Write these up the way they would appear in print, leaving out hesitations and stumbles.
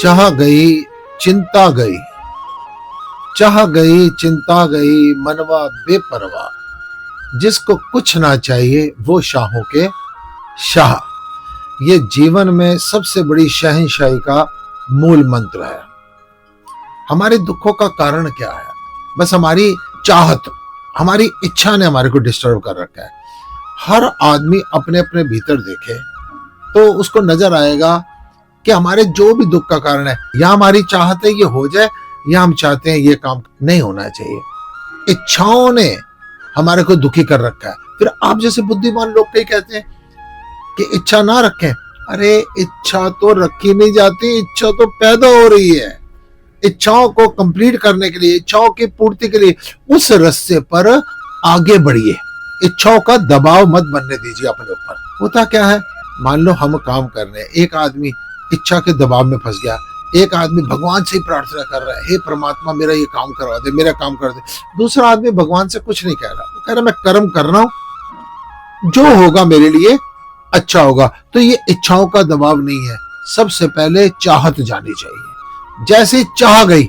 चाह गई चिंता गई, चाह गई चिंता गई मनवा बेपरवाह। जिसको कुछ ना चाहिए वो शाहों के शाह। ये जीवन में सबसे बड़ी शहंशाही का मूल मंत्र है। हमारे दुखों का कारण क्या है? बस हमारी चाहत, हमारी इच्छा ने हमारे को डिस्टर्ब कर रखा है। हर आदमी अपने अपने भीतर देखे तो उसको नजर आएगा कि हमारे जो भी दुख का कारण है, या हमारी चाहत है ये हो जाए, या हम चाहते हैं ये काम नहीं होना चाहिए। इच्छाओं ने हमारे को दुखी कर रखा है। फिर आप जैसे बुद्धिमान लोग कई कहते हैं कि इच्छा ना रखें। अरे इच्छा तो रखी नहीं जाती, इच्छा तो पैदा हो रही है। इच्छाओं को कंप्लीट करने के लिए, इच्छाओं की पूर्ति के लिए उस रास्ते पर आगे बढ़िए। इच्छाओं का दबाव मत बनने दीजिए अपने ऊपर। होता क्या है, मान लो हम काम कर रहे हैं, एक आदमी इच्छा के दबाव में फंस गया, एक आदमी भगवान से प्रार्थना कर रहा है, हे परमात्मा मेरा ये काम करवा दे, मेरा काम कर दे। दूसरा आदमी भगवान से कुछ नहीं कह रहा, वो कह रहा मैं कर्म कर रहा हूं, जो होगा मेरे लिए अच्छा होगा। तो ये इच्छाओं का दबाव नहीं है। सबसे पहले चाहत जानी चाहिए। जैसे चाह गई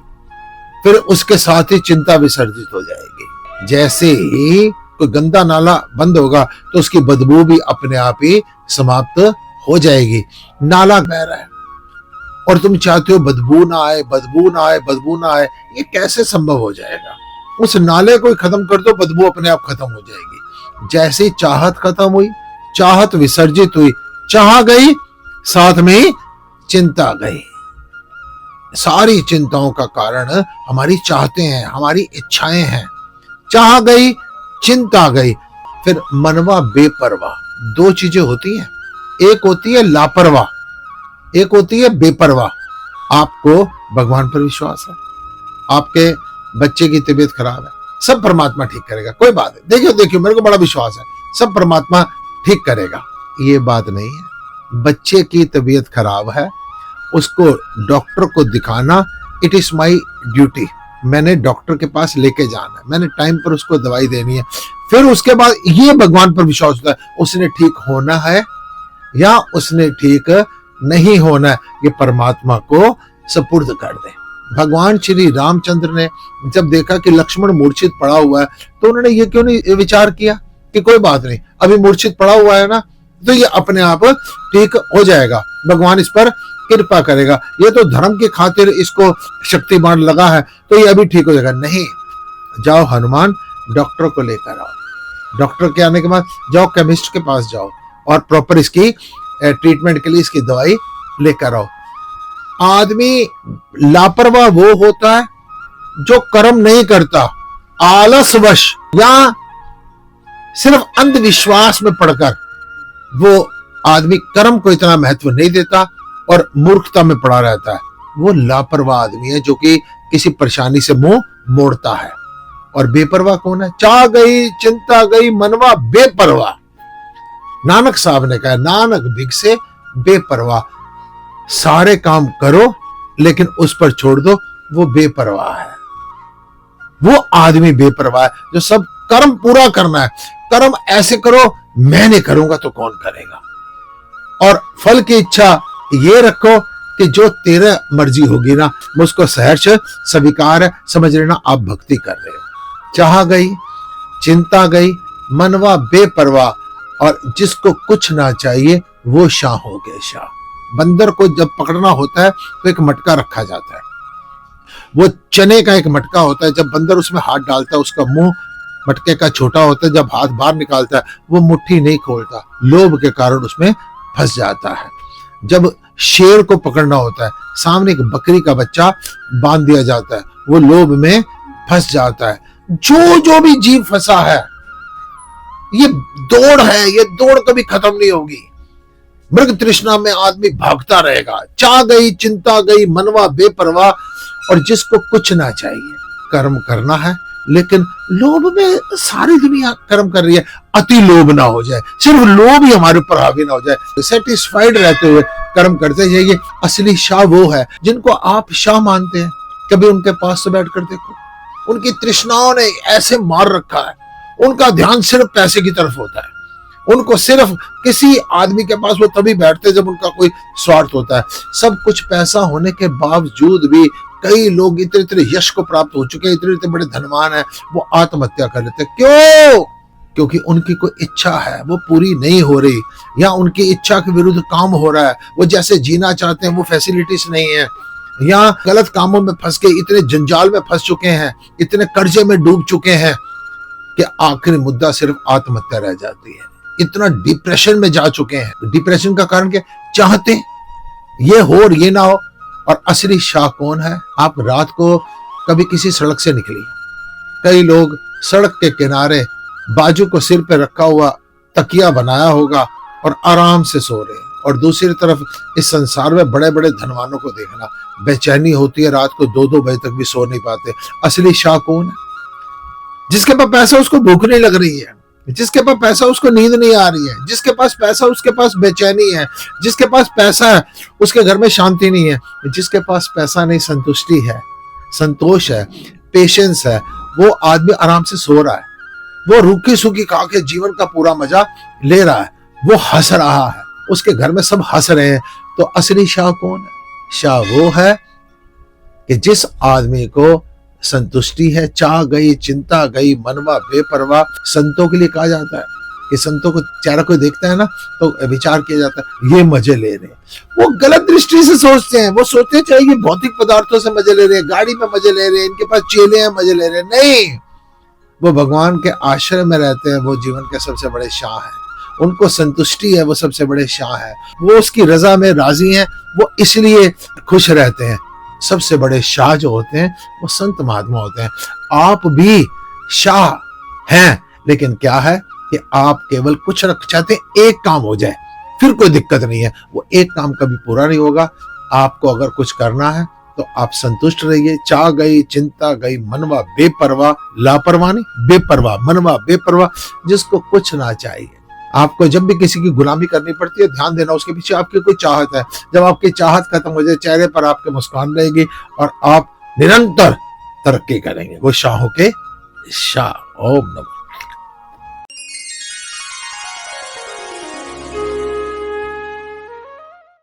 फिर उसके साथ ही चिंता विसर्जित हो जाएगी। जैसे ही कोई गंदा नाला बंद होगा तो उसकी बदबू भी अपने आप ही समाप्त हो जाएगी। नाला बह रहा है और तुम चाहते हो बदबू ना आए, बदबू ना आए, बदबू ना आए, ये कैसे संभव हो जाएगा? उस नाले को खत्म कर दो, बदबू अपने आप खत्म हो जाएगी। जैसे चाहत खत्म हुई, चाहत विसर्जित हुई, चाह गई, साथ में ही चिंता गई। सारी चिंताओं का कारण हमारी चाहते हैं, हमारी इच्छाएं हैं। चाह गई, चिंता गई। फिर मनवा बेपरवाह। दो चीजें होती हैं, एक होती है लापरवाह, एक होती है बेपरवाह। आपको भगवान पर विश्वास है, आपके बच्चे की तबीयत खराब है, सब परमात्मा ठीक करेगा, कोई बात है, देखियो देखियो मेरे को बड़ा विश्वास है, सब परमात्मा ठीक करेगा। ये बात नहीं है। बच्चे की तबीयत खराब है, उसको डॉक्टर को दिखाना इट इज माई ड्यूटी। मैंने डॉक्टर के पास लेके जाना है, मैंने टाइम पर उसको दवाई देनी है। फिर उसके बाद ये भगवान पर विश्वास होता है, उसने ठीक होना है या उसने ठीक नहीं होना है, ये परमात्मा को सुपुर्द कर दे। भगवान श्री रामचंद्र ने जब देखा कि लक्ष्मण मूर्छित पड़ा हुआ है तो उन्होंने ये क्यों नहीं विचार किया कि कोई बात नहीं, अभी मूर्छित पड़ा हुआ है ना तो ये अपने आप ठीक हो जाएगा, भगवान इस पर कृपा करेगा, ये तो धर्म की खातिर इसको शक्तिमान लगा है तो ये अभी ठीक हो जाएगा। नहीं, जाओ हनुमान डॉक्टर को लेकर आओ। डॉक्टर के आने के बाद जाओ केमिस्ट के पास जाओ और प्रॉपर इसकी ट्रीटमेंट के लिए इसकी दवाई लेकर आओ। आदमी लापरवाह वो होता है जो कर्म नहीं करता, आलसवश या सिर्फ अंधविश्वास में पड़कर वो आदमी कर्म को इतना महत्व नहीं देता और मूर्खता में पड़ा रहता है। वो लापरवाह आदमी है जो कि किसी परेशानी से मुंह मोड़ता है। और बेपरवाह कौन है? चाह गई चिंता गई मनवा बेपरवाह। नानक साहब ने कहा, नानक भिग से बेपरवाह। सारे काम करो लेकिन उस पर छोड़ दो, वो बेपरवाह है। वो आदमी बेपरवाह है जो सब कर्म पूरा करना है। कर्म ऐसे करो, मैं नहीं करूंगा तो कौन करेगा। और फल की इच्छा ये रखो कि जो तेरा मर्जी होगी ना, मुझको सहर्ष स्वीकार है, समझ लेना आप भक्ति कर रहे हो। चाह गई चिंता गई मनवा बेपरवाह, और जिसको कुछ ना चाहिए वो शाहों के शाह। बंदर को जब पकड़ना होता है तो एक मटका रखा जाता है, वो चने का एक मटका होता है। जब बंदर उसमें हाथ डालता है उसका मुंह मटके का छोटा होता है, जब हाथ बाहर निकालता है वो मुट्ठी नहीं खोलता, लोभ के कारण उसमें फंस जाता है। जब शेर को पकड़ना होता है, सामने एक बकरी का बच्चा बांध दिया जाता है, वो लोभ में फंस जाता है। जो भी जीव फंसा है, ये दौड़ है, ये दौड़ कभी खत्म नहीं होगी। मृग तृष्णा में आदमी भागता रहेगा। चाह गई चिंता गई मनवा बेपरवाह, और जिसको कुछ ना चाहिए। कर्म करना है लेकिन लोभ में सारी दुनिया कर्म कर रही है, अति लोभ ना हो जाए, सिर्फ लोभ ही हमारे ऊपर हावी ना हो जाए। सेटिस्फाइड रहते हुए कर्म करते जाइए। असली शाह वो है जिनको आप शाह मानते हैं। कभी उनके पास से बैठ कर देखो, उनकी तृष्णाओं ने ऐसे मार रखा है, उनका ध्यान सिर्फ पैसे की तरफ होता है। उनको सिर्फ किसी आदमी के पास वो तभी बैठते जब उनका कोई स्वार्थ होता है। सब कुछ पैसा होने के बावजूद भी कई लोग इतने इतने यश को प्राप्त हो चुके हैं, इतने इतने बड़े धनवान हैं, वो आत्महत्या कर लेते। क्यों? क्योंकि उनकी कोई इच्छा है वो पूरी नहीं हो रही, या उनकी इच्छा के विरुद्ध काम हो रहा है। वो जैसे जीना चाहते हैं वो फैसिलिटीज नहीं है, या गलत कामों में फंस के इतने जंजाल में फंस चुके हैं, इतने कर्जे में डूब चुके हैं कि आखिरी मुद्दा सिर्फ आत्महत्या रह जाती है। इतना डिप्रेशन में जा चुके हैं। डिप्रेशन का कारण क्या? चाहते ये हो और ये ना हो। और असली शाह कौन है? आप रात को कभी किसी सड़क से निकलिए, कई लोग सड़क के किनारे बाजू को सिर पे रखा हुआ तकिया बनाया होगा और आराम से सो रहे हैं। और दूसरी तरफ इस संसार में बड़े बड़े धनवानों को देखना, बेचैनी होती है, रात को 2-2 बजे तक भी सो नहीं पाते। असली शाह कौन है? जिसके पास पैसा उसको भूख नहीं लग रही है, जिसके पास पैसा उसको नींद नहीं आ रही है, जिसके पास पैसा उसके पास बेचैनी है, जिसके पास पैसा है उसके घर में शांति नहीं है, जिसके पास पैसा नहीं संतुष्टि है, संतोष है, पेशेंस है। वो आदमी आराम से सो रहा है, वो रूखी सूखी खा के जीवन का पूरा मजा ले रहा है, वो हंस रहा है, उसके घर में सब हंस रहे हैं। तो असली शाह कौन है? शाह वो है कि जिस आदमी को संतुष्टि है, चाह गई चिंता गई मनवा बेपरवाह। संतों के लिए कहा जाता है कि संतों को चेहरा कोई देखता है ना तो विचार किया जाता है ये मजे ले रहे हैं। वो गलत दृष्टि से सोचते हैं, वो सोचते चाहे ये भौतिक पदार्थों से मजे ले रहे हैं, गाड़ी में मजे ले रहे हैं, इनके पास चेले हैं मजे ले रहे हैं। नहीं, वो भगवान के आश्रय में रहते हैं, वो जीवन के सबसे बड़े शाह हैं। उनको संतुष्टि है, वो सबसे बड़े शाह है। वो उसकी रजा में राजी हैं, वो इसलिए खुश रहते हैं। सबसे बड़े शाह जो होते हैं वो संत महात्मा होते हैं। आप भी शाह हैं, लेकिन क्या है कि आप केवल कुछ रख चाहते हैं, एक काम हो जाए, फिर कोई दिक्कत नहीं है। वो एक काम कभी पूरा नहीं होगा। आपको अगर कुछ करना है तो आप संतुष्ट रहिए। चाह गई चिंता गई मनवा बेपरवाह, लापरवाह नहीं, बेपरवाह, मनवा बेपरवाह, जिसको कुछ ना चाहिए। आपको जब भी किसी की गुलामी करनी पड़ती है, ध्यान देना उसके पीछे आपकी कोई चाहत है। जब आपकी चाहत खत्म हो जाए, चेहरे पर आपके मुस्कान रहेगी और आप निरंतर तरक्की करेंगे। वो शाहों के शाह। ओम नमः।